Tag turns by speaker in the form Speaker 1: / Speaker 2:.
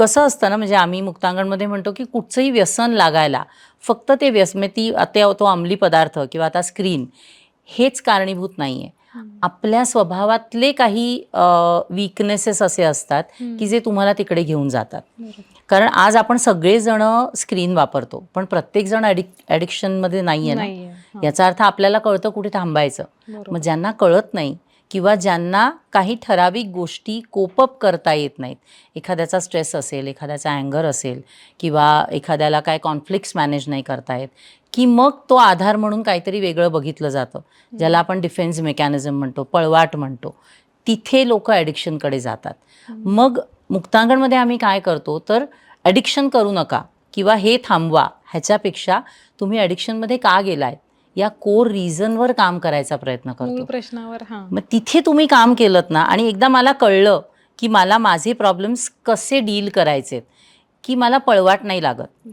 Speaker 1: कसं असतं ना, म्हणजे आम्ही मुक्तांगणमध्ये म्हणतो की कुठचंही व्यसन लागायला फक्त ते व्यसन तो अंमली पदार्थ किंवा आता स्क्रीन हेच कारणीभूत नाही आहे. आपल्या स्वभावातले काही वीकनेसेस असे असतात की जे तुम्हाला तिकडे घेऊन जातात. कारण आज आपण सगळेजण स्क्रीन वापरतो, पण प्रत्येकजण ॲडिक्शनमध्ये नाही आहे ना. याचा अर्थ आपल्याला कळतं कुठे थांबायचं. मग ज्यांना कळत नाही किंवा ज्यांना काही ठराविक गोष्टी कोप अप करता येत नाहीत, एखाद्याचा स्ट्रेस असेल, एखाद्याचा अँगर असेल किंवा एखाद्याला काय कॉन्फ्लिक्ट्स मॅनेज नाही करता येत, की मग तो आधार म्हणून काहीतरी वेगळं बघितलं जातं, ज्याला आपण डिफेन्स मेकॅनिझम म्हणतो, पळवाट म्हणतो. तिथे लोक ॲडिक्शनकडे जातात. मग मुक्तांगणमध्ये आम्ही काय करतो तर ॲडिक्शन करू नका किंवा हे थांबवा, ह्याच्यापेक्षा तुम्ही ॲडिक्शनमध्ये का गेलाय या कोर रिझनवर काम करायचा प्रयत्न करतो.
Speaker 2: प्रश्नावर.
Speaker 1: मग तिथे तुम्ही काम केलं ना आणि एकदा मला कळलं की मला माझे प्रॉब्लेम्स कसे डील करायचे, की मला पळवाट नाही लागत.